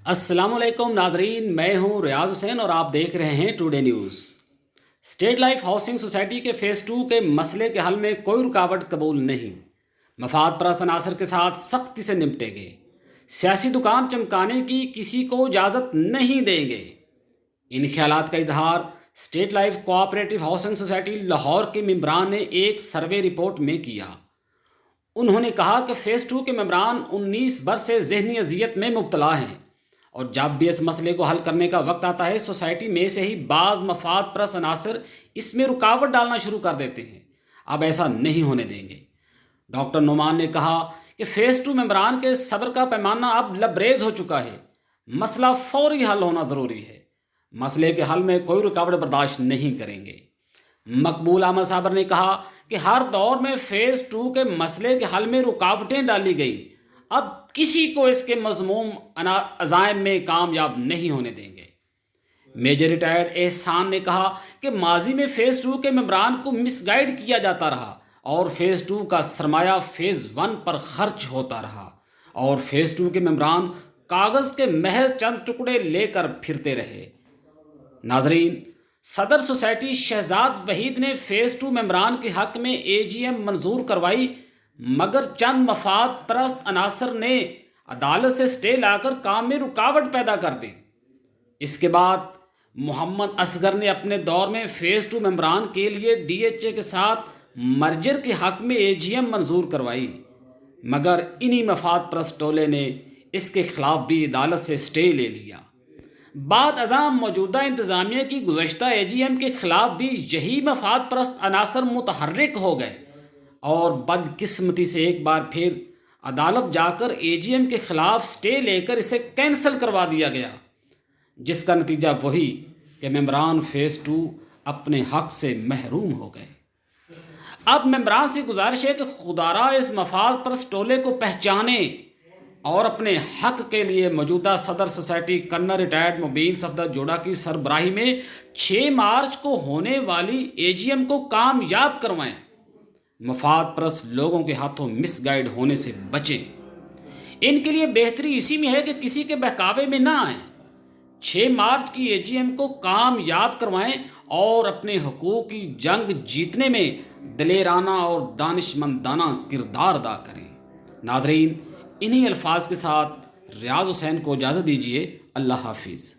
السلام علیکم ناظرین، میں ہوں ریاض حسین اور آپ دیکھ رہے ہیں today news. State life housing society کے فیز 2 کے مسئلے کے حل میں کوئی رکاوٹ قبول نہیں، مفاد پرست عناصر کے ساتھ سختی سے نمٹیں گے، سیاسی دکان چمکانے کی کسی کو اجازت نہیں دیں گے۔ ان خیالات کا اظہار state life cooperative housing society Lahore کے ممبران نے ایک سروے رپورٹ میں کیا۔ انہوں نے کہا کہ فیز 2 کے ممبران 19 برس سے ذہنی اذیت میں مبتلا ہیں، اور جب بھی اس مسئلے کو حل کرنے کا وقت آتا ہے سوسائٹی میں سے ہی بعض مفاد پرست عناصر اس میں رکاوٹ ڈالنا شروع کر دیتے ہیں۔ اب ایسا نہیں ہونے دیں گے۔ ڈاکٹر نعمان نے کہا کہ فیز 2 ممبران کے صبر کا پیمانہ اب لبریز ہو چکا ہے، مسئلہ فوری حل ہونا ضروری ہے، مسئلے کے حل میں کوئی رکاوٹ برداشت نہیں کریں گے۔ مقبول احمد صابر نے کہا کہ ہر دور میں فیز 2 کے مسئلے کے حل میں رکاوٹیں ڈالی گئیں، اب کسی کو اس کے مذموم عزائم میں کامیاب نہیں ہونے دیں گے۔ میجر ریٹائرڈ احسان نے کہا کہ ماضی میں فیز 2 کے ممبران کو مس گائیڈ کیا جاتا رہا اور فیز 2 کا سرمایہ فیز 1 پر خرچ ہوتا رہا، اور فیز 2 کے ممبران کاغذ کے محض چند ٹکڑے لے کر پھرتے رہے۔ ناظرین، صدر سوسائٹی شہزاد وحید نے فیز 2 ممبران کے حق میں AGM منظور کروائی، مگر چند مفاد پرست عناصر نے عدالت سے سٹے لا کر کام میں رکاوٹ پیدا کر دی۔ اس کے بعد محمد اصغر نے اپنے دور میں فیز 2 ممبران کے لیے DHA کے ساتھ مرجر کے حق میں AGM منظور کروائی، مگر انہی مفاد پرست ٹولے نے اس کے خلاف بھی عدالت سے سٹے لے لیا۔ بعد ازاں موجودہ انتظامیہ کی گزشتہ AGM کے خلاف بھی یہی مفاد پرست عناصر متحرک ہو گئے، اور بدقسمتی سے ایک بار پھر عدالت جا کر AGM کے خلاف سٹے لے کر اسے کینسل کروا دیا گیا، جس کا نتیجہ وہی کہ ممبران فیز 2 اپنے حق سے محروم ہو گئے۔ اب ممبران سے گزارش ہے کہ خدا را اس مفاد پرست ٹولے کو پہچانیں اور اپنے حق کے لیے موجودہ صدر سوسائٹی کرنل ریٹائرڈ مبین صفدر جوڑا کی سربراہی میں 6 مارچ کو ہونے والی AGM کو کامیاب کروائیں، مفاد پرست لوگوں کے ہاتھوں مس گائیڈ ہونے سے بچیں۔ ان کے لیے بہتری اسی میں ہے کہ کسی کے بہکاوے میں نہ آئیں، 6 مارچ کی AGM کو کامیاب کروائیں اور اپنے حقوق کی جنگ جیتنے میں دلیرانہ اور دانشمندانہ کردار ادا کریں۔ ناظرین، انہی الفاظ کے ساتھ ریاض حسین کو اجازت دیجیے۔ اللہ حافظ۔